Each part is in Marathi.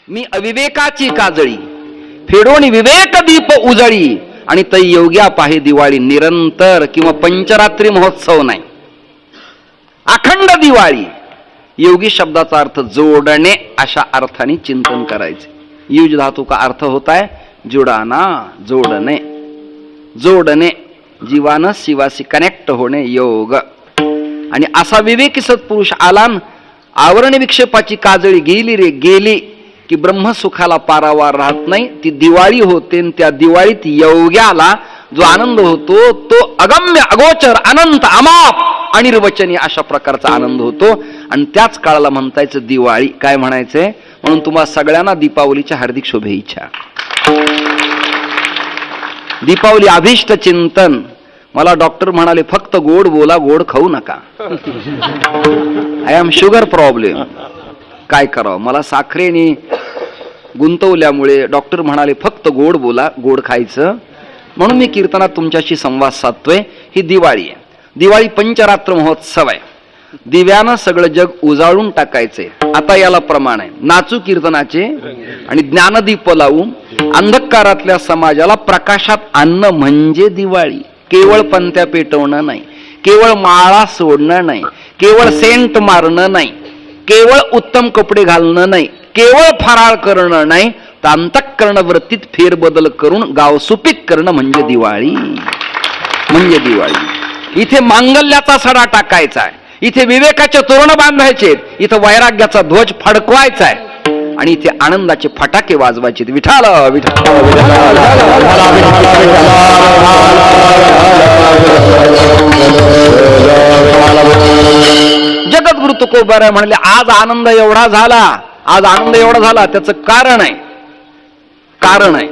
मी अविवेकाची काजळी फेडून विवेक दीप उजळी, आणि तै योग्या पाहे दिवाळी निरंतर किंवा पंचरात्री महोत्सव नाही, अखंड दिवाळी. योगी शब्दाचा अर्थ जोडणे अशा अर्थाने चिंतन करायचे. युज धातू का अर्थ होता है जुडाना, जोडणे, जोडणे, जीवानं शिवाशी कनेक्ट होणे, योग. आणि असा विवेकी सत्पुरुष आला, आवरण विक्षेपाची काजळी गेली रे गेली की ब्रह्मसुखाला पारावार राहत नाही. ती दिवाळी होते, आणि त्या दिवाळीत योग्याला जो आनंद होतो तो अगम्य, अगोचर, अनंत, अमाप, अनिर्वचनीय अशा प्रकारचा आनंद होतो. आणि त्याच काळाला म्हणतायचं दिवाळी. काय म्हणायचंय? म्हणून तुम्हा सगळ्यांना दीपावलीच्या हार्दिक शुभेच्छा. दीपावली अभिष्ट चिंतन. मला डॉक्टर म्हणाले फक्त गोड बोला, गोड खाऊ नका. I am sugar problem. काय करावं, मला साखरेने गुंतवल्यामुळे डॉक्टर म्हणाले फक्त गोड बोला, गोड खायचं. म्हणून मी कीर्तनात तुमच्याशी संवाद साधतोय. ही दिवाळी आहे. दिवाळी पंचरात्र महोत्सव आहे. दिव्यानं सगळं जग उजाळून टाकायचंय. आता याला प्रमाण आहे, नाचू कीर्तनाचे आणि ज्ञानदीप लावू अंधकारातल्या समाजाला प्रकाशात आणणं म्हणजे दिवाळी. केवळ पंत्या पेटवणं नाही, केवळ माळा सोडणं नाही, केवळ सेंट मारणं नाही, केवळ उत्तम कपडे घालणं नाही, केवळ फराळ करणं नाही, तर अंतःकरण वृत्तीत फेरबदल करून गाव सुपीक करणं म्हणजे दिवाळी. म्हणजे दिवाळी. इथे मांगल्याचा सडा टाकायचा आहे, इथे विवेकाचे तोरण बांधायचे, इथं वैराग्याचा ध्वज फडकवायचा आहे, आणि इथे आनंदाचे फटाके वाजवायचे. विठाल विठाल जगद्गुरु तुकोबाराय म्हणले आज आनंद एवढा झाला, आज आनंद एवढा झाला, त्याचं कारण आहे. कारण आहे,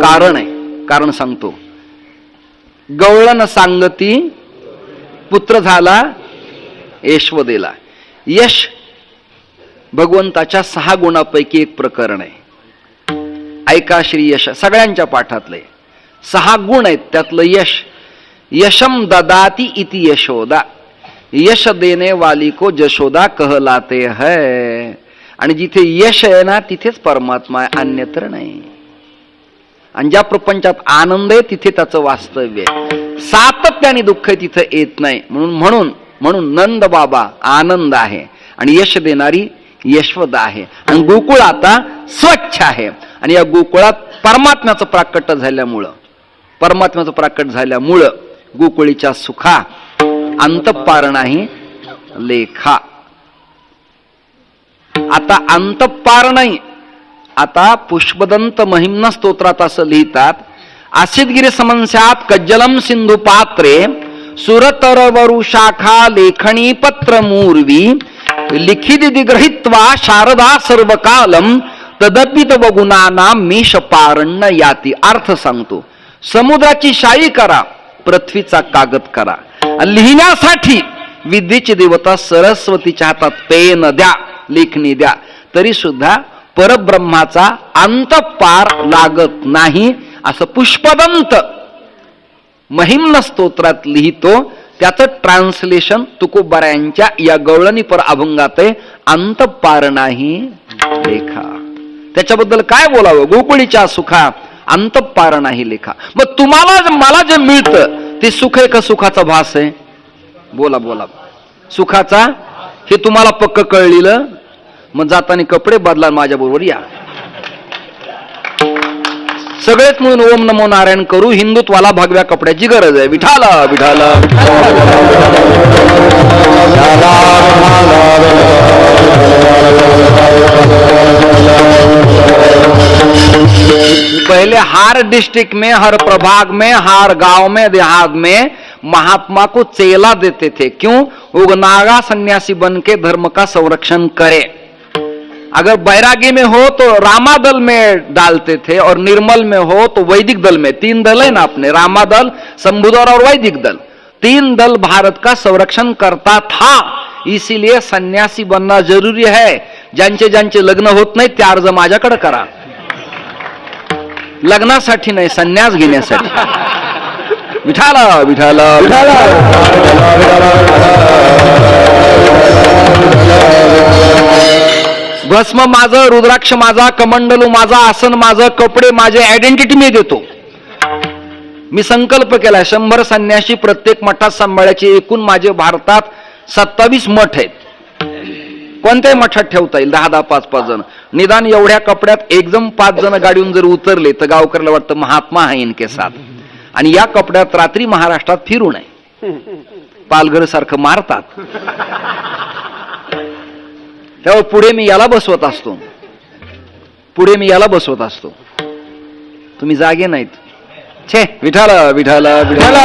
कारण आहे, कारण सांगतो. गवळण सांगती पुत्र झाला यशवदेला. यश भगवंताच्या 6 गुणापैकी एक प्रकरण आहे. ऐका श्री यश, सगळ्यांच्या पाठातले 6 गुण आहेत, त्यातलं यश. यशम ददाती इति यशोदा. यश देने वाली को जशोदा कहलाते है. आणि जिथे यश आहे ना तिथेच परमात्मा आहे, अन्यत्र नाही. आणि ज्या प्रपंचात आनंद आहे तिथे त्याचं वास्तव्य आहे. सातत्याने दुःख तिथे येत नाही. म्हणून नंद बाबा आनंद आहे, आणि यश देणारी यशवदा आहे. आणि गोकुळ आता स्वच्छ आहे. आणि या गोकुळात परमात्म्याचं प्राकट झाल्यामुळं गोकुळीच्या सुखा अंतपार नाही लेखा. आता अंतपार नाही. आता पुष्पदंत महिम्न स्तोत्रात असं लिहितात, आसितगिरी समन्स्यात कज्जलम सिंधू पात्रे सुरतरवरु शाखा लेखणी पत्र मूर्वी लिखित दिग्रहित्वा शारदा सर्वकालम तदपित वगुणाना मेष पारण्य याती. अर्थ सांगतो, समुद्राची शाई करा, पृथ्वीचा कागद करा, लिहिण्यासाठी विद्येची देवता सरस्वतीच्या हातात पेन द्या, लेखणी द्या, तरी सुद्धा परब्रह्माचा अंतपार लागत नाही, असं पुष्पदंत महिम्न स्तोत्रात लिहितो. त्याचं ट्रान्सलेशन तुकोबारायांच्या या गवळणी पर अभंगात आहे, अंतपार नाही लेखा. त्याच्याबद्दल काय बोलावं? गोकुळीच्या सुखा अंतपार नाही लेखा. मग तुम्हाला मला जे मिळतं ते सुख आहे का सुखाचा भास आहे? बोला बोला. सुखाचा हे तुम्हाला पक्क कळलेलं. मग जाताना कपडे बदला, माझ्या बरोबर या. सगळेच म्हणून ओम नमो नारायण करू. हिंदुत्वाला भगव्या कपड्याची गरज आहे. विठाला विठाला. पहले हर डिस्ट्रिक्ट में, हर प्रभाग में, हर गांव में, देहात में महात्मा को चेला देते थे. क्यों? वो नागा सन्यासी बन के धर्म का संरक्षण करे. अगर बैरागी में हो तो रामादल में डालते थे, और निर्मल में हो तो वैदिक दल में. 3 दल है ना अपने, रामादल, शंभुदल और वैदिक दल. 3 दल भारत का संरक्षण करता था. इसीलिए सन्यासी बनना जरूरी है. ज्यांचे लग्न होत नाही ते अर्ज माझ्याकडे करा. लग्नासाठी नाही, संन्यास घेण्यासाठी. विठाला विठाला विठाला. भस्म माझं, रुद्राक्ष माझा, कमंडलू माझा, आसन माझं, कपडे माझे, आयडेंटिटी मी देतो. मी संकल्प केलाय 100 संन्याशी प्रत्येक मठात सांभाळायचे. एकूण माझे भारतात 27 मठ आहेत. कोणत्याही मठात ठेवता येईल 10-10, 5-5 जण. निदान एवढ्या कपड्यात एकदम 5 जण गाडीहून जर उतरले तर गावकऱ्याला वाटतं महात्मा आहे इनके साथ. आणि या कपड्यात रात्री महाराष्ट्रात फिरू नये. पालघर सारखं मारतात. त्यामुळे पुढे मी याला बसवत असतो. तुम्ही जागे नाहीत. छे विठाला विठाला विठाला.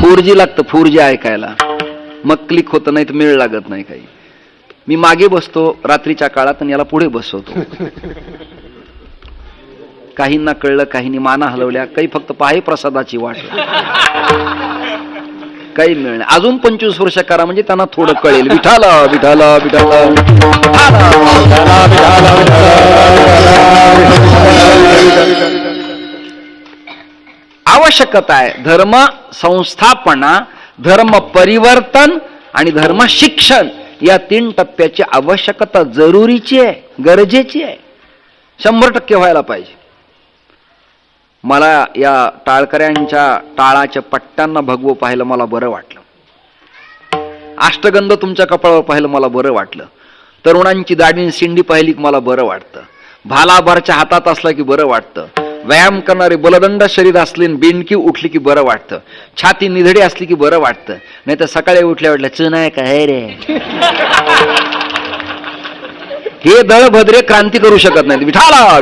4G लागतं 4G ऐकायला. मग क्लिक होतं, नाही तर मेळ लागत नाही काही. मी मागे बसतो रात्रीच्या काळात आणि याला पुढे बसवतो. काहींना कळलं, काहींनी माना हलवल्या, काही फक्त पाहे प्रसादाची वाट. काही मिळणार. अजून 25 वर्ष करा म्हणजे त्यांना थोडं कळेल. विठाला विठाला विठाला. आवश्यकता आहे धर्म संस्थापना, धर्म परिवर्तन आणि धर्म शिक्षण या 3 टप्प्याची आवश्यकता जरुरीची आहे, गरजेची आहे. 100% व्हायला पाहिजे. मला या टाळकऱ्यांच्या टाळाच्या पट्ट्यांना भगवं पाहिलं मला बरं वाटलं. अष्टगंध तुमच्या कपाळावर पाहिलं मला बरं वाटलं. तरुणांची दाढी शिंडी पाहिली की मला बरं वाटतं. भालाबारच्या हातात असला की बरं वाटतं. व्यायाम करणारे बलदंड शरीर असले, बेंडकी उठली की बरं वाटतं. छाती निधडी असली की बरं वाटतं. नाही तर सकाळी उठल्या चून आहे काय रे. हे दळभद्रे क्रांती करू शकत नाहीत. विठाला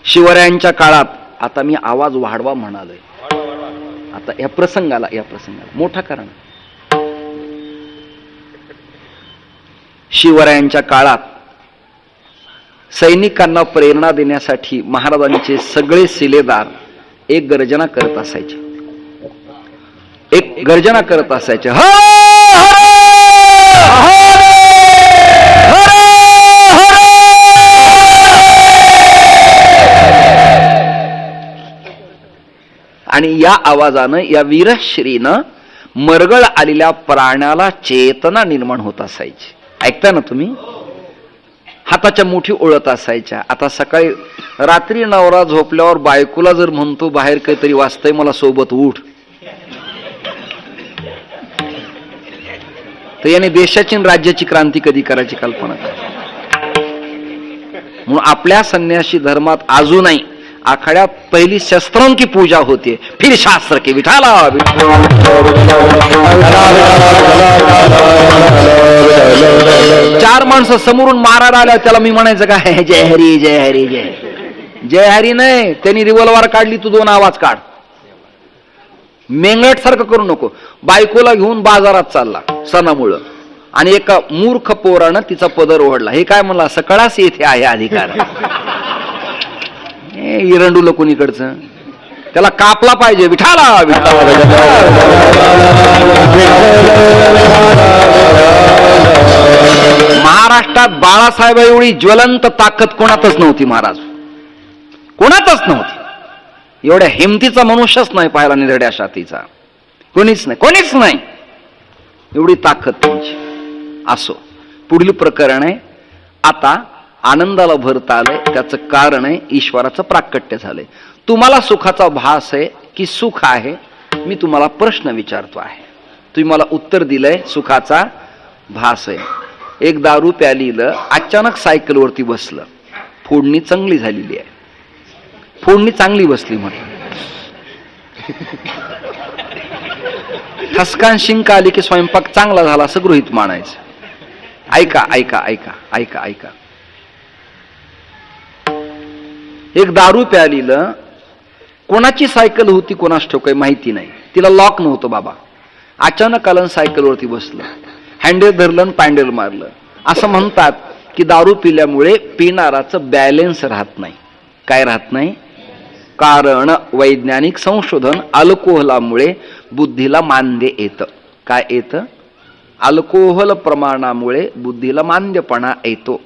शिवरायांच्या काळात, आता मी आवाज वाढवा म्हणालोय, आता या प्रसंगाला मोठा करा. शिवरायांच्या काळात सैनिकांना प्रेरणा देण्यासाठी महाराजांचे सगळे शिलेदार एक गर्जना करत असायचे. आणि या आवाजानं, या वीरश्रीनं मरगळ आलेल्या प्राण्याला चेतना निर्माण होत असायची. ऐकता ना तुम्ही. हाताच्या मुठी ओळत असायच्या. आता सकाळी रात्री नवरा झोपल्यावर बायकोला जर म्हणतो बाहेर काहीतरी वाजतंय मला सोबत उठ, तर याने देशाची राज्याची क्रांती कधी करायची कल्पना करा. म्हणून आपल्या संन्यासी धर्मात अजूनही आखाड्यात पहिली शस्त्रों की पूजा होती है, फिर शास्त्र की. विठाला 4 माणसं समोरून मारायला आल्या, त्याला मी म्हणायचं काय जय हरी जय हरी जय. जय हरी नाही, त्यांनी रिव्हॉल्वर काढली, तू 2 आवाज काढ. मेंगट सारखं करू नको. बायकोला घेऊन बाजारात चालला सणामुळं आणि एका मूर्ख पोरानं तिचा पदर ओढला. हे काय म्हणला, सकळास येथे आहे अधिकार. इरंडूला कोणीकडचं, त्याला कापला पाहिजे. विठाला महाराष्ट्रात बाळासाहेब एवढी ज्वलंत ताकद कोणातच नव्हती. महाराज कोणातच नव्हती. एवढ्या हिमतीचा मनुष्यच नाही पाहिला, निधड्या छातीचा कोणीच नाही. एवढी ताकद त्यांची. असो, पुढील प्रकरण आहे. आता आनंदाला भरता आलंय, त्याचं कारण आहे ईश्वराचं प्राकट्य झालंय. तुम्हाला सुखाचा भास आहे की सुख आहे, मी तुम्हाला प्रश्न विचारतो आहे. तुम्ही मला उत्तर दिलंय सुखाचा भास आहे. एक दारू प्यालीलं अचानक सायकलवरती बसलं, फोडणी चांगली झालेली आहे, फोडणी चांगली बसली म्हणून ठसकान शिंक आली की स्वयंपाक चांगला झाला असं गृहीत मानायचं. ऐका ऐका ऐका ऐका ऐका. एक दारू प्यालीलं, कोणाची सायकल होती कोणास ठाऊक माहिती नाही, तिला लॉक नव्हतं बाबा. अचानक आलं सायकलवरती बसलं, हँडल धरलं, पॅन्डल मारलं. असं म्हणतात की दारू पिल्यामुळे पिणाराचं बॅलेन्स राहत नाही. काय राहत नाही? कारण वैज्ञानिक संशोधन, अल्कोहोलामुळे बुद्धीला मांद्य येतं. काय येतं? अल्कोहोल प्रमाणामुळे बुद्धीला मांद्यपणा येतो.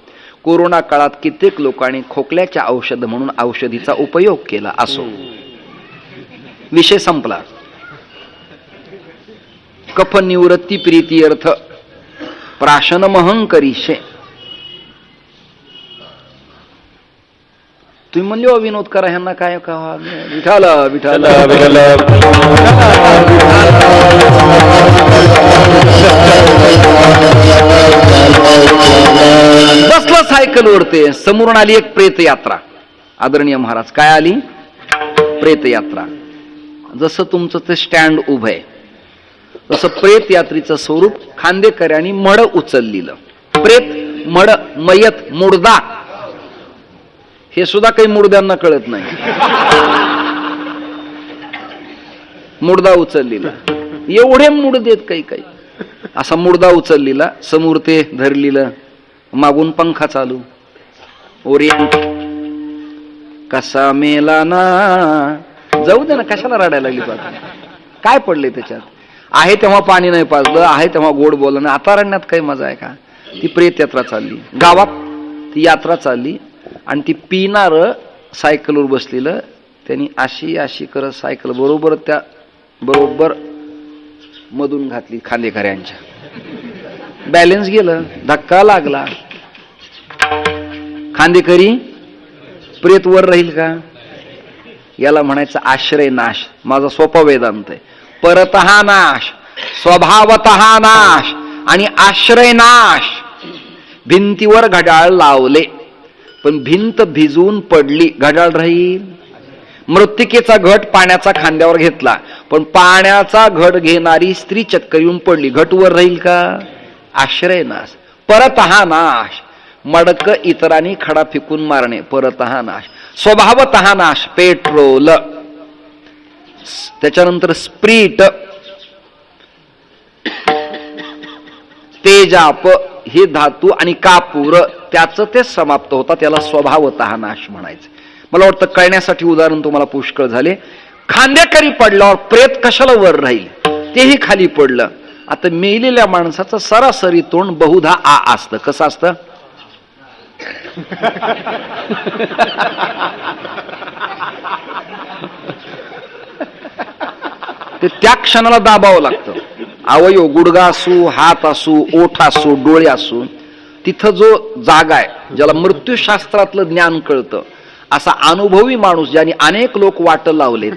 कोरोना काळात कित्येक लोकांनी खोकल्याच्या औषध म्हणून औषधीचा उपयोग केला. असो, विषय संपला. कफ निवृत्ती प्रीती अर्थ प्राशनमहं करीशे. तुम्ही म्हणले हो विनोद करा, ह्यांना काय का विठाल विठाल बसलं सायकलवरती. समोरून आली एक प्रेत यात्रा. आदरणीय महाराज, काय आली? प्रेत यात्रा. जसं तुमचं ते स्टँड उभं आहे तसं प्रेत यात्रेचं स्वरूप खांदेकऱ्यांनी मड उचललेलं. प्रेत, मड, मयत, मुर्दा हे सुद्धा काही मुर्द्यांना कळत नाही. मुर्दा उचललेला, एवढे मुर्दे आहेत काही काही. असा मुर्दा उचललेला, समोर ते धरलेलं, मागून पंखा चालू. ओरिएंट कसा मेला ना. जाऊ दे ना, कशाला रडायला लागली तू? आता काय पडले त्याच्यात? आहे तेव्हा पाणी नाही पाजलं, आहे तेव्हा गोड बोललं नाही. आता रडण्यात काही मजा आहे का? ती प्रेत यात्रा चालली गावात, ती यात्रा चालली आणि ती पिणार सायकलवर बसलेलं, त्यांनी अशी अशी करत सायकल बरोबर मधून घातली खांदेकऱ्यांच्या. बॅलन्स गेलं, धक्का लागला. खांदेकरी प्रेत वर राहील का? याला म्हणायचं आश्रय नाश. माझा सोपा वेदांत आहे. परतहा नाश, स्वभावतः नाश आणि आश्रय नाश. भिंतीवर घड्याळ लावले पण भिंत भिजून पडली, घड्याळ राहील? मृत्तिकेचा घट पाण्याचा खांद्यावर घेतला पण पाण्याचा घट घेणारी स्त्री चक्कर येऊन पडली, घट वर राहील का? आश्रय नाश. परतहा नाश, मडक इतरांनी खडा फेकून मारणे, परतहा नाश. स्वभावतः नाश, पेट्रोल. त्याच्यानंतर स्प्रीट, तेजाप हे धातू आणि कापूर त्याचं ते समाप्त होता, त्याला स्वभावतः नाश म्हणायचे. मला वाटतं कळण्यासाठी उदाहरण तुम्हाला पुष्कळ झाले. खांदेकरी पडल्यावर प्रेत कशाला वर राहील? तेही खाली पडलं. आता मेलेल्या माणसाचं सरासरी तोंड बहुधा आ असतं. कसं असतं? ते त्या क्षणाला दाबावं लागतं. अवयव, गुडगा असू, हात असू, ओठ असू, डोळे असू, तिथं जो जागा आहे, ज्याला मृत्यूशास्त्रातलं ज्ञान कळतं, असा अनुभवी माणूस ज्याने अनेक लोक वाट लावलेत,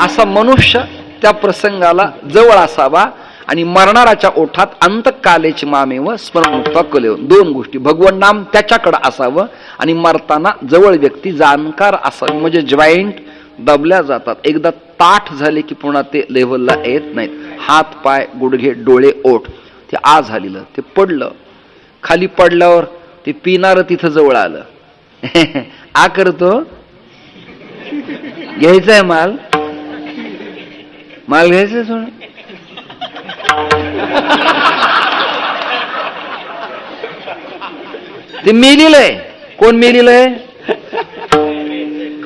असा मनुष्य त्या प्रसंगाला जवळ असावा. आणि मरणाराच्या ओठात अंतकालेची मामे व स्मरणमुक्ता कलेव, दोन गोष्टी. भगवन नाम त्याच्याकडे असावं आणि मरताना जवळ व्यक्ती जाणकार असावी. म्हणजे जॉईंट दबल्या जातात, एकदा ताठ झाले की पुन्हा ते लेव्हलला येत नाहीत. हात, पाय, गुडघे, डोळे, ओठ ते आ झालेलं. ते पडलं, खाली पडल्यावर ते पिणार तिथं जवळ आलं. आ करतो, घ्यायचंय माल, माल घ्यायचंय सोड. ते मेलेलं आहे. कोण मेलेलं आहे?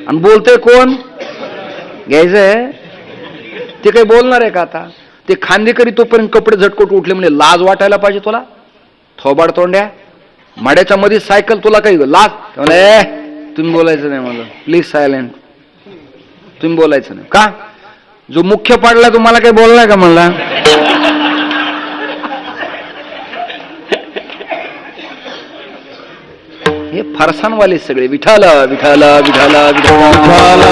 आणि बोलतोय कोण? घ्यायचंय. ते काही बोलणार आहे का आता? ते खांदेकरी तोपर्यंत कपडे झटकोट उठले, म्हणजे लाज वाटायला पाहिजे तुला, थोबाड तोंड्या. माड्याच्या मध्ये सायकल, तुला काही लाज? तुम्ही बोलायचं नाही, मला प्लीज सायलेंट. तुम्ही बोलायचं नाही का? जो मुख्य पाडला तुम्हाला काही बोललाय का म्हणला? हे फरसाणवाले सगळे विठाल विठाल विठाल विठाल.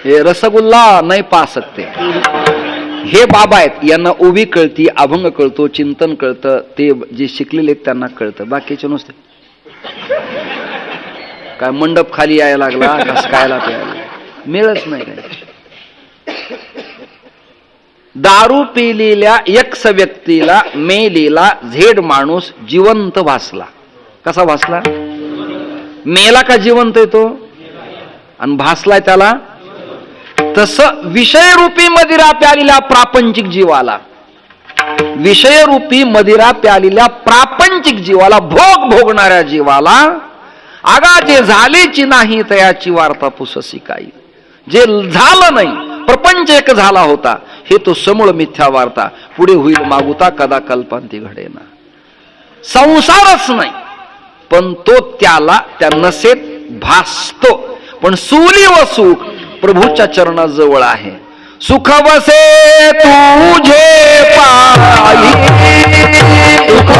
हे रसगुल्ला नाही पा सकते. हे बाबा आहेत, यांना उभी कळती, अभंग कळतो, चिंतन कळतं. ते जे शिकलेले आहेत त्यांना कळतं. बाकीचे नुसते काय मंडप खाली यायला लागला, कसं कायला प्यायला मिळच नाही काय. दारू पिलेल्या एक्स व्यक्तीला मेलेला झेड माणूस जिवंत भासला. कसा भासला? मेला का जिवंत येतो? आणि भासलाय त्याला. तसं विषयरूपी मदिरा प्यालेल्या प्रापंचिक जीवाला विषयरूपी मदिरा प्यालेल्या प्रापंचिक जीवाला, भोग भोगणाऱ्या जीवाला, आगा जे झालेची नाही तयाची वार्ता पुससी काही. जे झालं नाही, प्रपंच एक झाला होता, हे तो समूळ मिथ्या वार्ता. पुढे होईल मागुता कदा कल्पांती घडेना. संसारच नाही, पण तो त्याला त्या नसेत भासतो. पण सुली व सुख प्रभूच्या चरणाजवळ आहे. सुख वसे तुझे पायी, सुख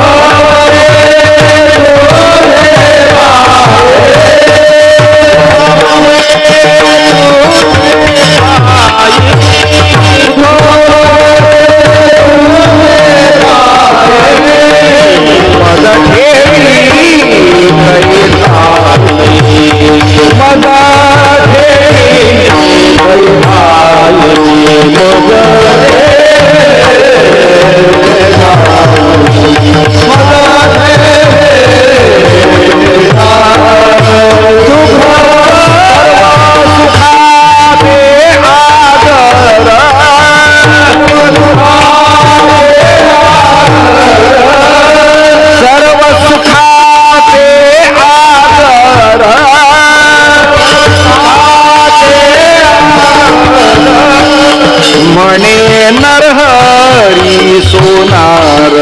म्हणे नरहरी सोनार,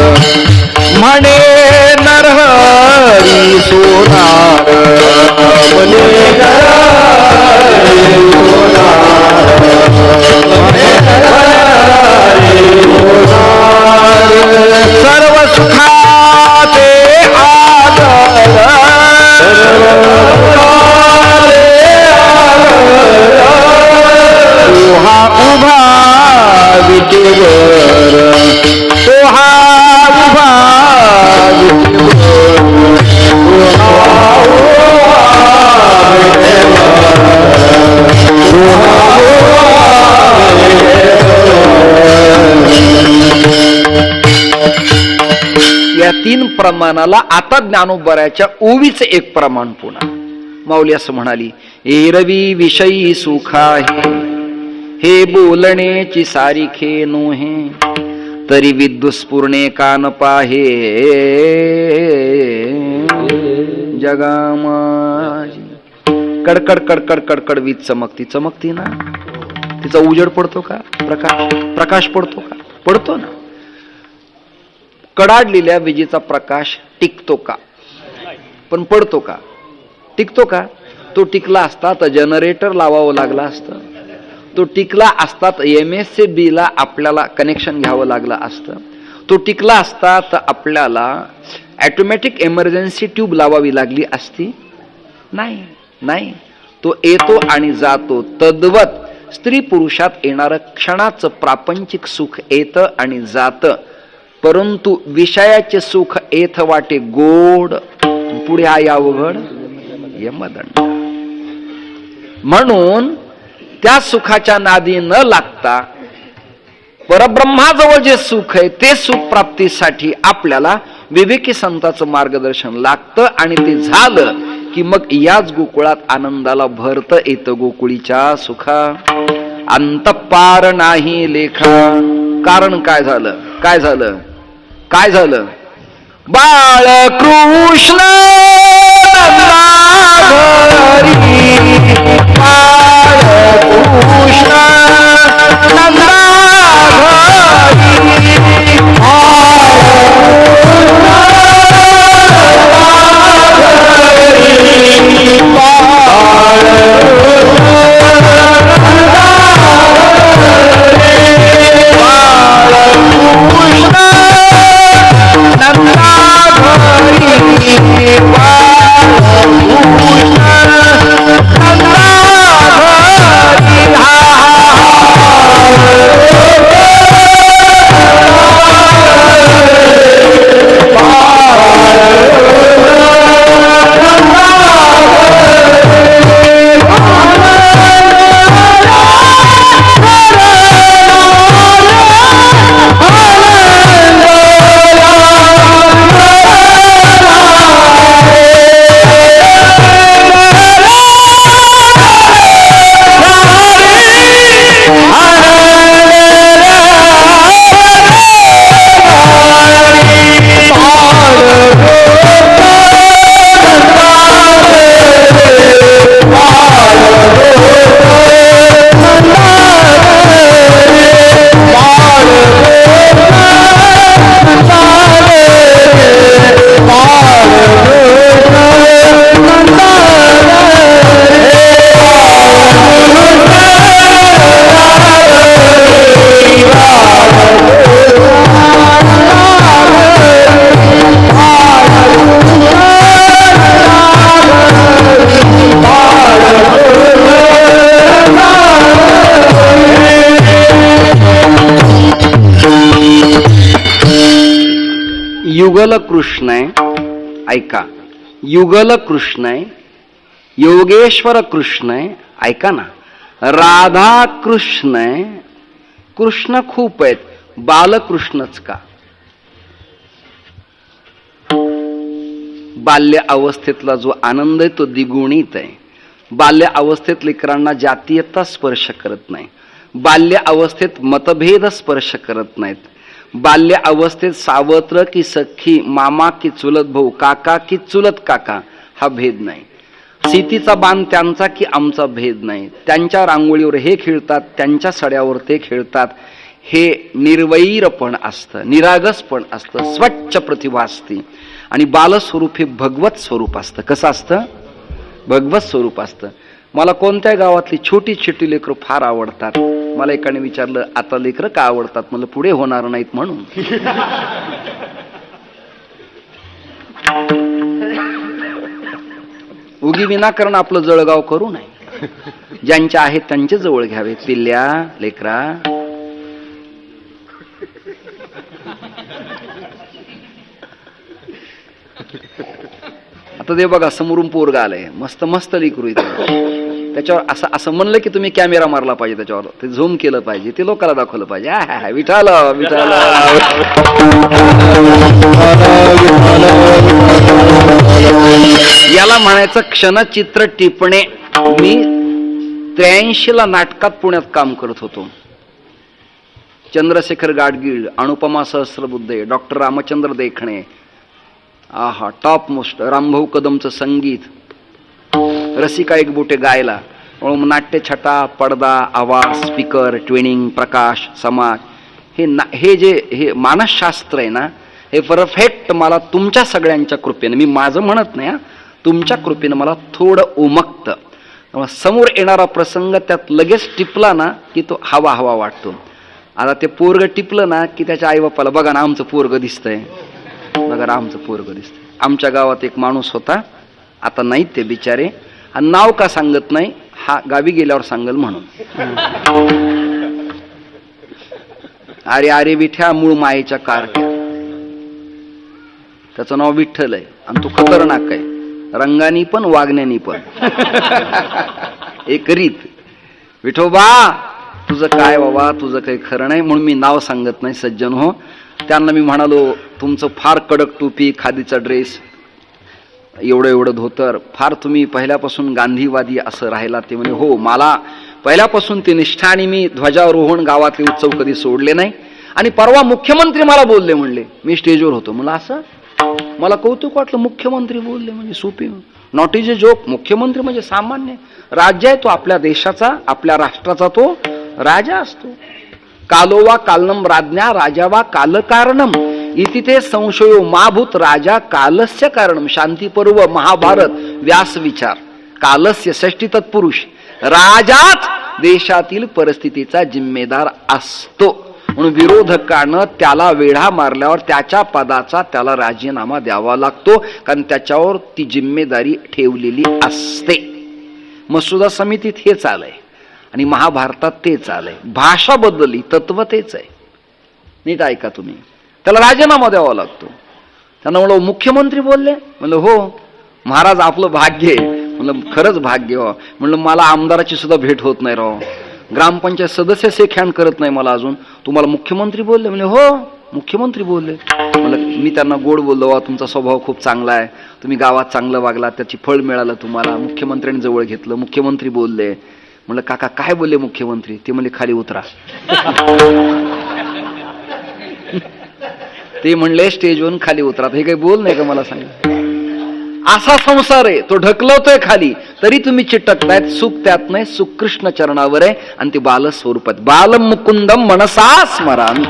म्हणे नरहरी सोनार, म्हणे नरहरी सोनार, म्हणे नरहरी सोनार. सर्व सुखाते आदर, हा उभा विटेवर, तो हा उभा विटेवर, तो हा या तीन प्रमाणाला आता ज्ञानोबराच्या ओवीचे एक प्रमाण पुन्हा माऊली असं म्हणाली. एरवी विषयी सुख आहे, हे बोलण्याची सारिखे नोहे, तरी विद्युस्फुरणे कान पाहे, जगामाजी. कडकड कडकड कडकड वीज चमकती, चमकती ना, तिचा उजेड पडतो का? प्रकाश पडतो का? पडतो ना. कडाडलेल्या विजेचा प्रकाश टिकतो का? पण पडतो का? टिकतो का? तो टिकला असता तर जनरेटर लावावं लागला असतं. तो टिकला असता तर MSCB ला आपल्याला कनेक्शन घ्यावं लागलं असतं. तो टिकला असता तर आपल्याला ऑटोमॅटिक इमर्जन्सी ट्यूब लावावी लागली असती? नाही, नाही. तो येतो आणि जातो. तद्वत स्त्री पुरुषात येणारं क्षणाचं प्रापंचिक सुख येतं आणि जातं, परंतु विषयाचे सुख येथ वाटे गोड, पुढे आहे अवघड यमदंड. म्हणून त्या सुखाच्या नादी न लागता परब्रह्माजवळ जे सुख आहे ते सुख प्राप्तीसाठी आपल्याला विवेकी संतांचं मार्गदर्शन लागतं. आणि ते झालं की मग याच गोकुळात आनंदाला भरत येतं. गोकुळीच्या सुखा अंत पार नाही लेखा. कारण काय झालं? काय झालं? काय झालं? बाळकृष्ण बाळकृष्ण नंदा घरी कृष्ण आहे, ऐका. युगल कृष्ण आहे, योगेश्वर कृष्ण आहे, ऐका ना. राधा कृष्ण आहे, कृष्ण खूप आहेत, बालकृष्णच का? बाल्य अवस्थेतला जो आनंद आहे तो द्विगुणित आहे. बाल्य अवस्थेत लेकरांना जातीयता स्पर्श करत नाही. बाल्य अवस्थेत मतभेद स्पर्श करत नाहीत. बाल्य अवस्थेत सावत्र की सख्खी, मामा की चुलत भाऊ, काका की चुलत काका हा भेद नाही. सीतीचा बाण त्यांचा की आमचा भेद नाही. त्यांच्या रांगोळीवर हे खेळतात, त्यांच्या सड्यावर ते खेळतात. हे निर्वैरपण असतं, निरागसपण असतं, स्वच्छ प्रतिभा असते. आणि बालस्वरूप हे भगवत स्वरूप असतं. कसं असतं? भगवत स्वरूप असतं. मला कोणत्या गावातली छोटी छोटी लेकरं फार आवडतात. मला एकाने विचारलं, आता लेकरं का आवडतात? मला पुढे होणार नाहीत म्हणून. उगी विनाकारण आपलं जळगाव करू नये. ज्यांच्या आहेत त्यांचे जवळ घ्यावे. पिल्ल्या, लेकरा, आता ते बघा समोरून पोरगा आलंय, मस्त मस्त लेकरू इथे. त्याच्यावर असं असं म्हणलं की तुम्ही कॅमेरा मारला पाहिजे, त्याच्यावर ते झूम केलं पाहिजे, ते लोकांना दाखवलं पाहिजे. विठाल विठाल. याला म्हणायचं क्षणचित्र टिपणे. मी 83ला नाटकात पुण्यात काम करत होतो. चंद्रशेखर गाडगीळ, अनुपमा सहस्रबुद्धे, डॉक्टर रामचंद्र देखणे, आहा टॉप मोस्ट, रामभाऊ कदमचं संगीत, रसिका एकबोटे गायला. नाट्य छटा, पडदा, आवाज, स्पीकर, ट्विनिंग, प्रकाश, समाज, हे जे हे मानसशास्त्र आहे ना, हे परफेक्ट मला तुमच्या सगळ्यांच्या कृपेने, मी माझं म्हणत नाही, तुमच्या कृपेने मला थोडं उमगतं. समोर येणारा प्रसंग त्यात लगेच टिपला ना की तो हवा हवा वाटतो. आता ते पोरग टिपलं ना की त्याच्या आई बापाला, बघा ना आमचं पोरग दिसतंय, बघा आमचं पोरग दिसतंय. आमच्या गावात एक माणूस होता, आता नाहीत ते बिचारे, आणि नाव का सांगत नाही, हा गावी गेल्यावर सांगल म्हणून. अरे अरे विठ्या मूळ मायेच्या कारक्या. त्याचं नाव विठ्ठल आहे आणि तो खतरनाक आहे, रंगानी पण वागण्यानी पण. एक रीत. विठोबा तुझं काय बाबा, तुझं काही खरं नाही, म्हणून मी नाव सांगत नाही. सज्जन हो, त्यांना मी म्हणालो, तुमचं फार कडक टोपी, खादीचा ड्रेस, एवढं एवढं धोतर, फार तुम्ही पहिल्यापासून गांधीवादी असं राहिला. ते म्हणे हो, मला पहिल्यापासून ती निष्ठा, आणि मी ध्वजारोहण गावातले उत्सव कधी सोडले नाही. आणि परवा मुख्यमंत्री मला बोलले, म्हणले मी स्टेजवर होतो, मला असं मला कौतुक वाटलं, मुख्यमंत्री बोलले म्हणजे सोपी, नॉट इज अ जोक. मुख्यमंत्री म्हणजे सामान्य राज्य आहे, तो आपल्या देशाचा, आपल्या राष्ट्राचा तो राजा असतो. कालोवा कालनम राज्ञा राजावा कालकारणम इति ते संशयो माभूत राजा कालस्य कारणम. शांतीपर्व, महाभारत, व्यास विचार. कालस्य षष्टी तत्पुरुष. राजाच देशातील परिस्थितीचा जिम्मेदार असतो. म्हणून विरोधकानं त्याला वेढा मारल्यावर त्याच्या पदाचा त्याला राजीनामा द्यावा लागतो, कारण त्याच्यावर ती जिम्मेदारी ठेवलेली असते. मसुदा समितीत हे चालय आणि महाभारतात ते चालय. भाषा बदलली, तत्व तेच आहे. नीट ऐका तुम्ही. त्याला राजीनामा द्यावा लागतो. त्यांना म्हणलं मुख्यमंत्री बोलले, म्हणलं हो महाराज आपलं भाग्य आहे. म्हणलं खरंच भाग्य हो. म्हणलं मला आमदाराची सुद्धा भेट होत नाही राव, ग्रामपंचायत सदस्य शेक हँड करत नाही मला अजून, तुम्हाला मुख्यमंत्री बोलले? म्हणजे हो मुख्यमंत्री बोलले. म्हणलं मी त्यांना गोड बोललो, तुमचा स्वभाव खूप चांगला आहे, तुम्ही गावात चांगलं वागला, त्याची फळ मिळालं तुम्हाला, मुख्यमंत्र्यांनी जवळ घेतलं, मुख्यमंत्री बोलले. म्हणलं काका काय बोलले मुख्यमंत्री? ते म्हणले खाली उतरा. ते म्हणले स्टेजवरून खाली उतरा. हे काही बोल नाही का मला सांग. असा संसार आहे, तो ढकलवतोय खाली, तरी तुम्ही चिटकतायत. सुख त्यात नाही, सुख कृष्ण चरणावर आहे, आणि ते बाल स्वरूपात. बालम मुकुंदम मनसा स्मरामी.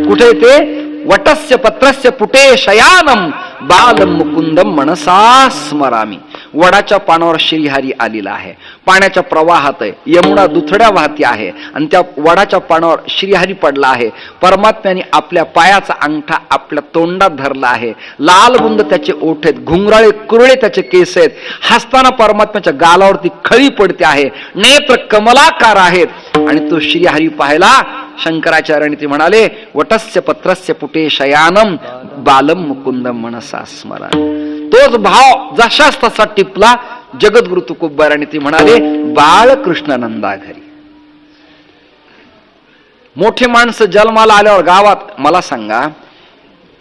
कुठे ते? वटस्य पत्रस्य पुटे शयानम बालम मुकुंदम मनसा स्मरामी. वडाच्या पानावर श्रीहरी आलेला आहे, पाण्याच्या प्रवाहात आहे, यमुना दुथड्या वाहती आहे, आणि त्या वडाच्या पानावर श्रीहरी पडला आहे. परमात्म्याने आपल्या पायाचा अंगठा आपल्या तोंडात धरला आहे. लाल बुंद त्याचे ओठ आहेत, घुंगराळे कुरळे त्याचे केस आहेत. हसताना परमात्म्याच्या गालावरती खळी पडते आहे, नेत्र कमलाकार आहेत, आणि तो श्रीहरी पाहायला शंकराचार्याने ते म्हणाले, वटस्य पत्रस्य पुटे शयानम बालम मुकुंदम मनसा स्मरण. तोच भाव जशाच तसा टिपला जगद्गुरु तुकोबाराने ते म्हणाले, बाळ कृष्णानंदा घरी. मोठे माणसं जन्माला आल्यावर गावात मला सांगा,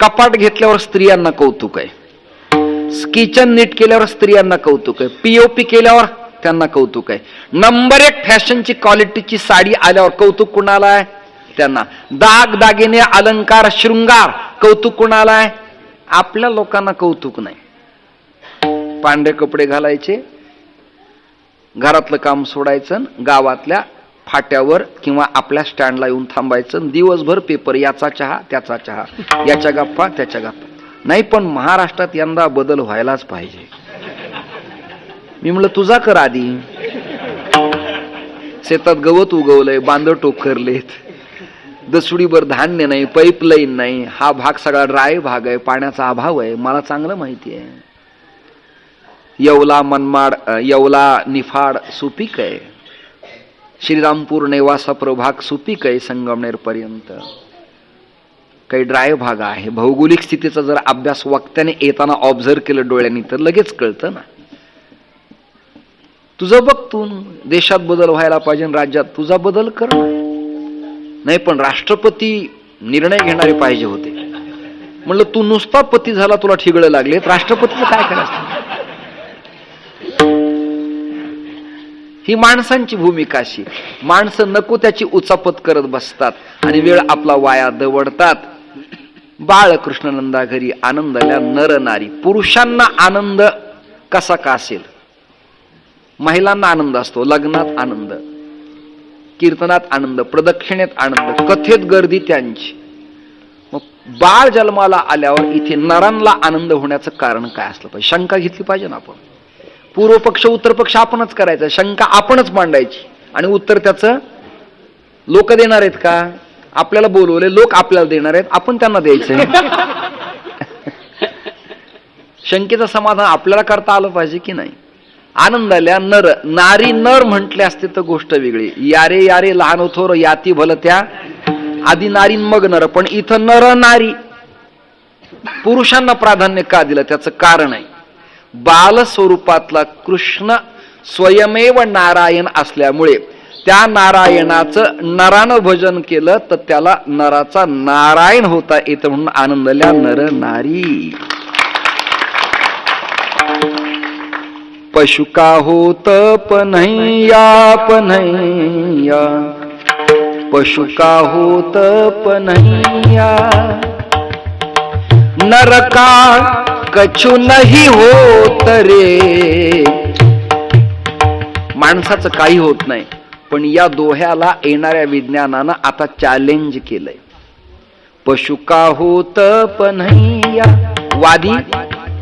कपाट घेतल्यावर स्त्रियांना कौतुक आहे, किचन नीट केल्यावर स्त्रियांना कौतुक आहे, पीओपी केल्यावर त्यांना कौतुक आहे, नंबर 1 फॅशनची क्वालिटीची साडी आल्यावर कौतुक कुणाला आहे? त्यांना. दाग दागिने अलंकार शृंगार कौतुक कुणाला आहे? आपल्या लोकांना कौतुक नाही. पांढरे कपडे घालायचे, घरातलं काम सोडायचं, गावातल्या फाट्यावर किंवा आपल्या स्टँडला येऊन थांबायचं, दिवसभर पेपर, याचा चहा त्याचा चहा, याच्या गप्पा त्याच्या गप्पा. नाही, पण महाराष्ट्रात यंदा बदल व्हायलाच पाहिजे. मी म्हणलं तुझा कर आधी. शेतात गवत उगवलंय, बांध टोकरलेत, दसुडीभर धान्य नाही, पाईपलाईन नाही, हा भाग सगळा ड्राय भाग आहे, पाण्याचा अभाव आहे, मला चांगलं माहिती आहे. येवला मनमाड, येवला निफाड सुपीक आहे, श्रीरामपूर नेवासा प्रभाग सुपीक आहे, संगमनेर पर्यंत काही ड्राय भाग आहे. भौगोलिक स्थितीचा जर अभ्यास वक्त्याने येताना ऑब्झर्व केलं डोळ्यांनी तर लगेच कळतं ना. तुझं बघ, तू देशात बदल व्हायला पाहिजे, राज्यात तुझा बदल कर ना. नाही, पण राष्ट्रपती निर्णय घेणारे पाहिजे होते. म्हणलं तू नुसता पती झाला, तुला ठिगळं लागले, राष्ट्रपतीचं काय करायचं? ही माणसांची भूमिका अशी. माणसं नको त्याची उचापत करत बसतात आणि वेळ आपला वाया दवडतात. बाळ कृष्णानंदा घरी आनंदल्या नर नारी. पुरुषांना आनंद कसा का असेल? महिलांना आनंद असतो, लग्नात आनंद, कीर्तनात आनंद, प्रदक्षिणेत आनंद, कथेत गर्दी त्यांची. मग बाळ जन्माला आल्यावर इथे नरांना आनंद होण्याचं कारण काय असलं पाहिजे? शंका घेतली पाहिजे ना आपण. पूर्व पक्ष उत्तर पक्ष आपणच करायचा, शंका आपणच मांडायची आणि उत्तर त्याचं लोक देणार आहेत का? आपल्याला बोलवले लोक आपल्याला देणार आहेत, आपण त्यांना द्यायचंय. शंकेचं समाधान आपल्याला करता आलं पाहिजे की नाही? आनंदाल्या नर नारी. नर म्हटले असते तर गोष्ट वेगळी. यारे यारे लहान थोर याती भलत्या, आधी नारी मग नर. पण इथं नर नारी, पुरुषांना प्राधान्य का दिलं? त्याचं कारण आहे, बाल स्वरूपातला कृष्ण स्वयमेव नारायण असल्यामुळे त्या नारायणाचं नरानं भजन केलं तर त्याला नराचा नारायण होता येतं, म्हणून आनंदल्या नर नारी. पशु का होत पन्हैया पन्हैया, पशु का होत पन्हैया, नरका कछु नाही होत रे. माणसाचं काही होत नाही, पण या दोह्याला येणाऱ्या विज्ञानानं आता चॅलेंज केलंय. पशु का होत पन्हैया, वादी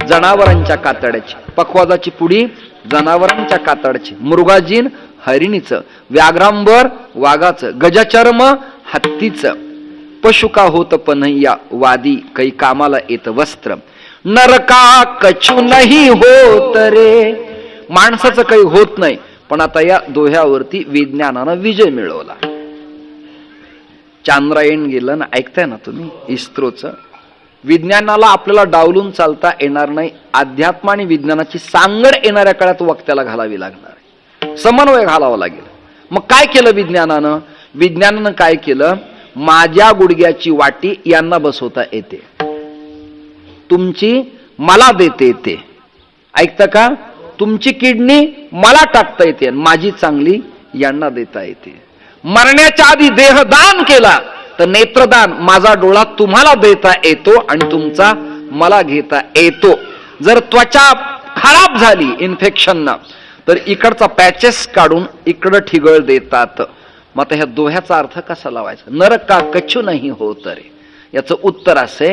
जनावरांच्या कातड्याची, पखवाजाची पुडी जनावरांच्या कातडची, मृगाजीन हरिणीचं, व्याघ्रांबर वाघाचं, गजचर्म हत्तीचं. पशु का होत पन्हैया, वादी काही कामाला येत वस्त्र, नरका कछु नाही होत रे. माणसाचं काही होत नाही, पण आता या दोह्यावरती विज्ञानानं विजय मिळवला. चांद्रायण गेलं ना, ऐकताय ना तुम्ही इस्रोचं. विज्ञानाला आपल्याला डावलून चालता येणार नाही. अध्यात्म आणि विज्ञानाची सांगड येणाऱ्या काळात वक्त्याला घालावी लागणार आहे, समन्वय घालावा लागेल. मग काय केलं विज्ञानानं? विज्ञानानं काय केलं? माझ्या गुडघ्याची वाटी यांना बसवता येते, तुमची मला देता येते. ऐकता का? तुमची किडनी मला टाकता येते, माझी चांगली यांना देता येते. मरण्याच्या आधी देहदान केला तर नेत्रदान, माझा डोळा तुम्हाला देता येतो आणि तुमचा मला घेता येतो. जर त्वचा खराब झाली इन्फेक्शननं तर इकडचा पॅचेस काढून इकडं ठिगळ देतात. मग आता ह्या दोह्याचा अर्थ कसा लावायचा? नरका कछु नाही होत रे. याचं उत्तर असे,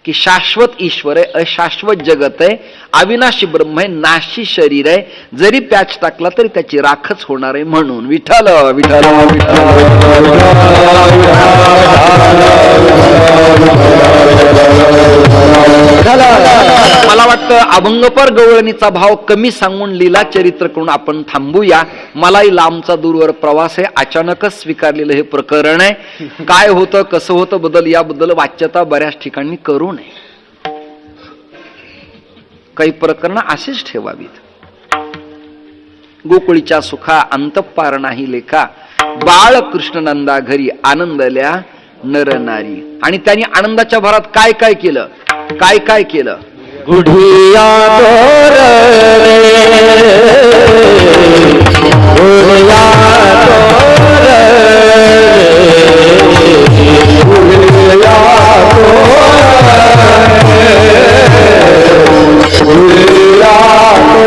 की शाश्वत ईश्वर आहे, अशाश्वत जगत आहे, अविनाशी ब्रह्म आहे, नाशी शरीर आहे, जरी पॅच टाकला तरी त्याची राखच होणार आहे. म्हणून विठ्ठल विठ्ठल मला वाटतं अभंगपर गवळणीचा भाव कमी सांगून लीला चरित्र करून आपण थांबूया. मलाही लांबचा दूरवर प्रवास आहे, अचानकच स्वीकारलेलं हे प्रकरण आहे. काय होतं कसं होतं बदल याबद्दल वाच्यता बऱ्याच ठिकाणी करू नये. काही प्रकरण अशीच ठेवावीत. गोकुळीच्या सुखा अंतपार नाही लेखा, बाळ कृष्णनंदा घरी आनंदल्या नर नारी. आणि त्यांनी आनंदाच्या भरात काय काय केलं, काय काय केलं. गुढिया तोरणे, गुढिया तोरणे, गुढिया तोरणे,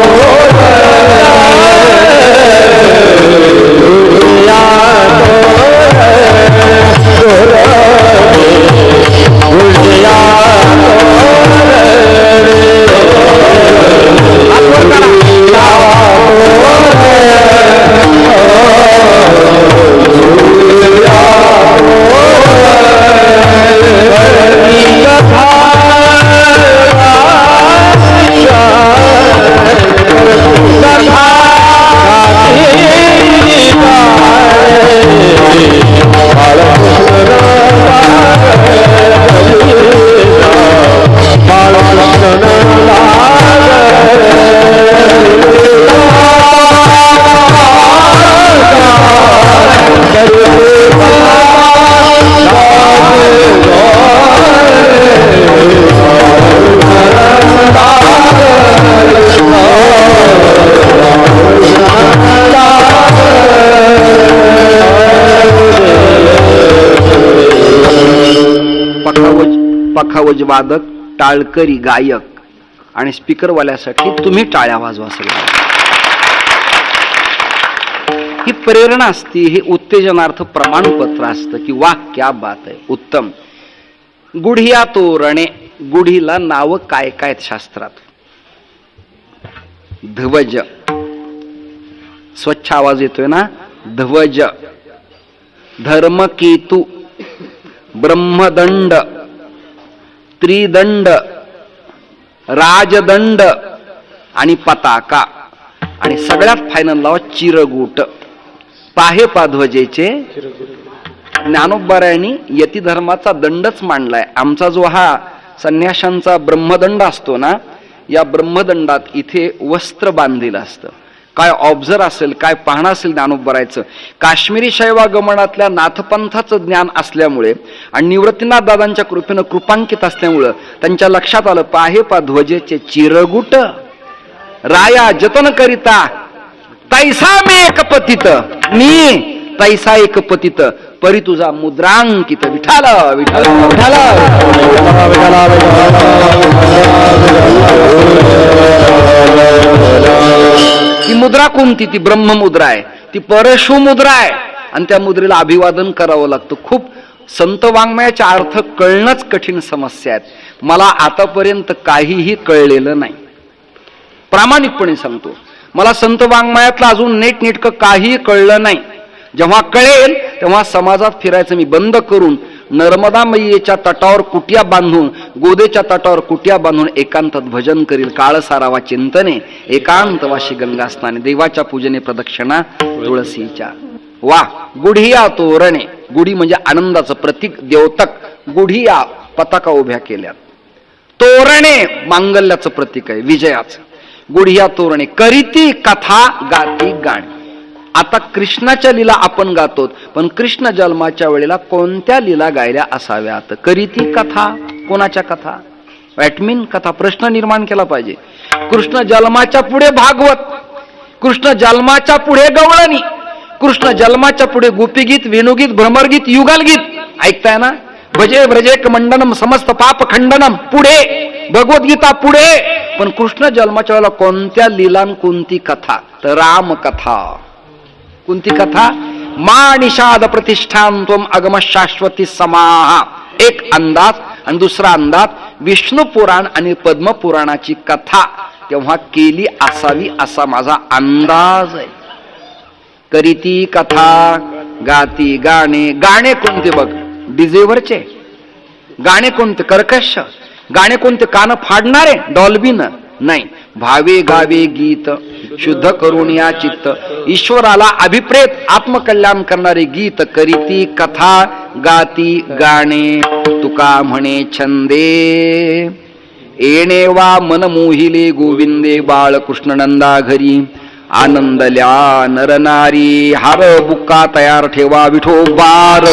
गुढिया पखावज वादक, टाळकरी गायक आणि स्पीकरवाल्यासाठी तुम्ही टाळ्या वाजवा. सगळ्या ही प्रेरणा असते, हे उत्तेजनार्थ प्रमाणपत्र असतं की वाह क्या बात आहे, उत्तम. गुढिया तोरणे, गुढीला नाव काय काय आहेत शास्त्रात. ध्वज, स्वच्छ आवाज येतोय ना, ध्वज. धर्मकेतू, ब्रह्मदंड, त्रिदंड, राजदंड आणि पताका. आणि सगळ्यात फायनल लावा चिरगुट. पाहे पाध्वजेचे ज्ञानोबरायांनी यती धर्माचा दंडच मांडलाय. आमचा जो हा संन्याशांचा ब्रह्मदंड असतो ना, या ब्रह्मदंडात इथे वस्त्र बांधलेलं असतं. काय ऑब्झर्व असेल, काय पाहणं असेल ज्ञानोबरायचं. काश्मीरी शैवागमनातल्या नाथपंथाचं ज्ञान असल्यामुळे आणि निवृत्तीनाथ दादांच्या कृपेनं कृपांकित असल्यामुळं त्यांच्या लक्षात आलं, पाहे पा ध्वजेचे चिरगुट, राया जतन करिता तैसा मी एक पतित, मी तैसा एक पतित, परी तुझा मुद्रांकित. विठाल विठाल विठाल. ती मुद्रा कोणती? ती ब्रह्ममुद्रा आहे, ती परशु मुद्रा आहे. आणि त्या मुद्रेला अभिवादन करावं लागतं. खूप संत वाङ्मयाचे अर्थ कळणंच कठीण समस्या आहेत. मला आतापर्यंत काहीही कळलेलं नाही, प्रामाणिकपणे सांगतो. मला संत वाङ्मयातलं अजून नीटनेटकं काहीही कळलं नाही. जेव्हा कळेल तेव्हा समाजात फिरायचं मी बंद करून नर्मदा मैयेच्या तटावर कुटिया बांधून, गोदेच्या तटावर कुटिया बांधून एकांतात भजन करील. काळ सारावा चिंतने, एकांतवाशी गंगा स्नाने, देवाच्या पूजने प्रदक्षिणा तुळशीच्या. वा. गुढिया तोरणे, गुढी म्हणजे आनंदाचं प्रतीक, द्योतक. गुढिया पताका उभ्या केल्यात. तोरणे मांगल्याचं प्रतीक आहे, विजयाचं. गुढिया तोरणे. करीती कथा गाती गाणी. आता कृष्णाच्या लीला आपण गातो, पण कृष्ण जन्माच्या वेळेला कोणत्या लीला गायल्या असाव्यात? करीती कथा, कोणाच्या कथा? वॅटमीन कथा. प्रश्न निर्माण केला पाहिजे. कृष्ण जन्माच्या पुढे भागवत, कृष्ण जन्माच्या पुढे गवळणी, कृष्ण जन्माच्या पुढे गोपीगीत, वेणुगीत, भ्रमरगीत, युगलगीत. ऐकताय ना? भजे व्रजेक मंडनम समस्त पाप खंडनम पुढे, भगवद्गीता पुढे. पण कृष्ण जन्माच्या वेळेला कोणत्या लीला, कोणती कथा? तर राम कथा. कोणती कथा? मा निषाद प्रतिष्ठान त्वम अगम शाश्वती समाहा. एक अंदाज. आणि दुसरा अंदाज, विष्णू पुराण आणि पद्म पुराणाची कथा तेव्हा केली असावी असा माझा अंदाज आहे. करीती कथा, गाती गाणे. गाणे कोणते बघ, डीजेवरचे गाणे कोणते, कर्कश गाणे कोणते, कान फाडणारे, डॉल्बीन नाही. भावे गावे गीत शुद्ध करून या चित्त, ईश्वराला अभिप्रेत आत्मकल्याण करणारे गीत. करीती कथा, गाती गाणे. तुका म्हणे छंदे येणे वा मन मोहिले, गोविंदे बाळकृष्ण नंदा घरी. आनंदल्या नरनारी, हार बुक्का तयार ठेवा, विठोबार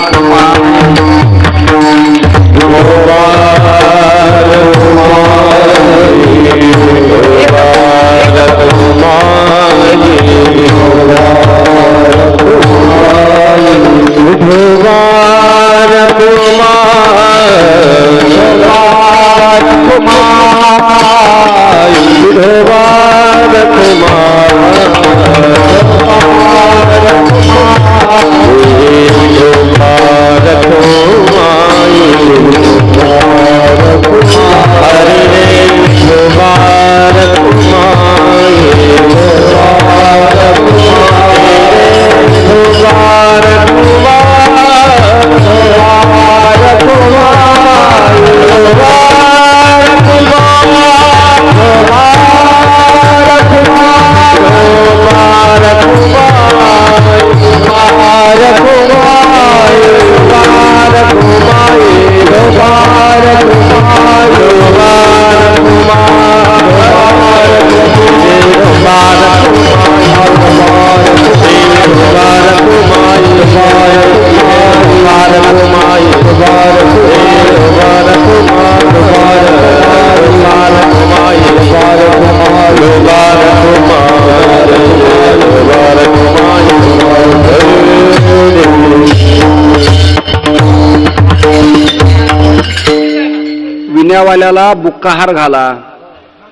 विण्यावाल्याला बुक्काहार घाला,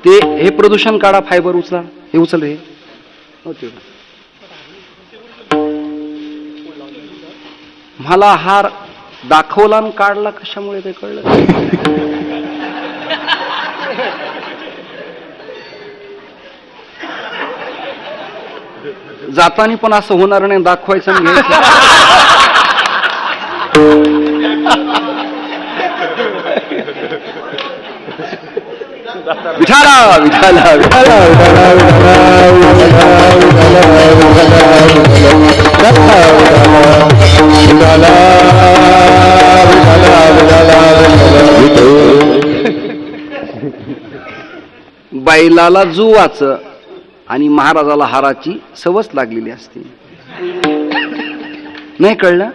ते हे प्रदूषण काढा, फायबर उचला, हे उचल रे. मला हार दाखवला आणि काढला कशामुळे ते कळलं. जातानी पण असं होणार नाही, दाखवायचं आणि घ्यायचं. विठाला विठाला विठाला बैलाला जुवाचं आणि महाराजाला हाराची सवच लागलेली असते. नाही कळलं?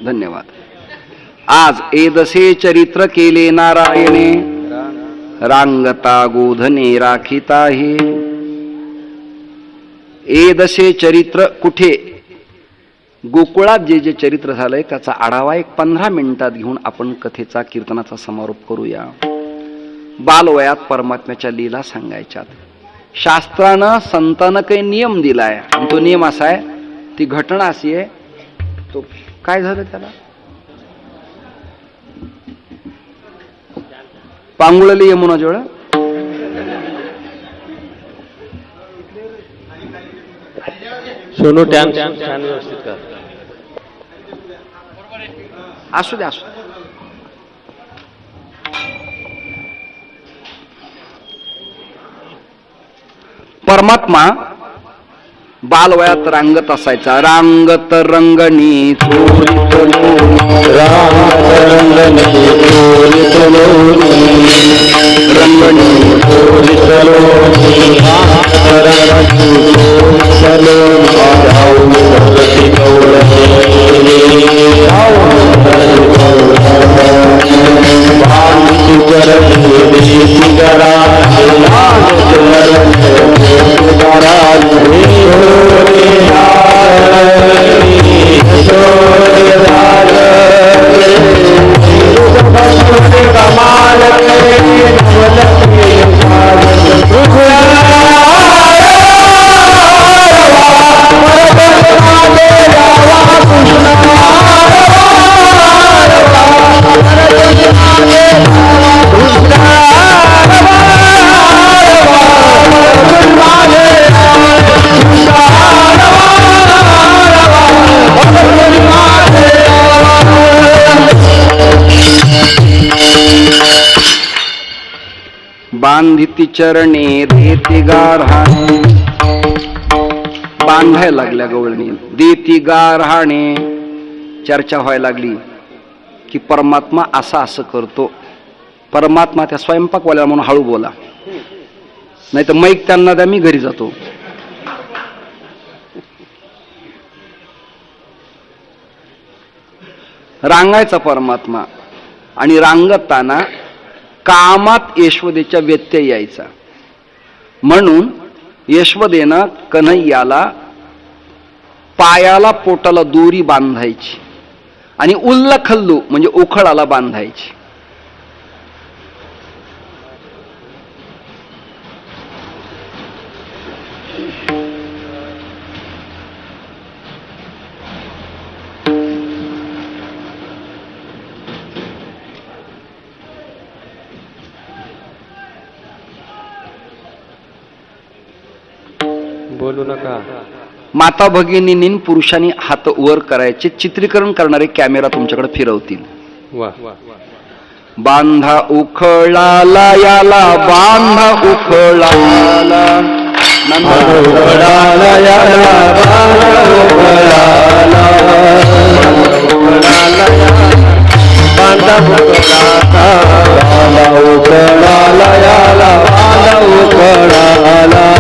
धन्यवाद. आज एदसे चरित्र केले नारायणे, रांगता गोधने राखिता हे. एदसे चरित्र कुठे? गोकुळात जे जे चरित्र झालंय त्याचा आढावा एक 15 मिनिटात घेऊन आपण कथेचा कीर्तनाचा समारोप करूया. बालवयात परमात्म्याच्या लीला सांगायच्यात. शास्त्रानं संतानं काही नियम दिलाय आणि तो नियम असा आहे, ती घटना अशी आहे. तो काय झालं त्याला? पांगुळली यमुना जवळ सोनू टँक छान व्यवस्थित कर. असू द्या असू. परमात्मा बालवयात रांगत असायचा. रांगत रंगणी चोरीत रांगत रंगणी चोरीत रंगणी चोरीत बांधिती चरणे देती गारहाणे. बांधायला लागल्या गवळणी, देती गारहाणे. चर्चा व्हायला लागली की परमात्मा असा असं करतो. परमात्मा त्या स्वयंपाकवाल्या म्हणून हळू बोला, नाही तर मैक त्यांना द्या, मी घरी जातो. रांगायचा परमात्मा, आणि रांगताना कामात यशोदेच्या व्यत्यय यायचा. म्हणून यशोदेनं कन्हैयाला पायाला पोटाला दोरी बांधायची आणि उल्लखल्लू म्हणजे उखळाला बांधायची. बोलू नका. माता भगिनींनी पुरुषांनी हात वर करायचे, चित्रीकरण करणारे कॅमेरा तुमच्याकडे फिरवतील. वा. बांधा उखळाला याला, बांधा उखळाला, उखळाला याला, बांधा उखळाला, उखळाला याला, बांधा उखळाला, बांधा उखळाला याला, बांधा उखळाला.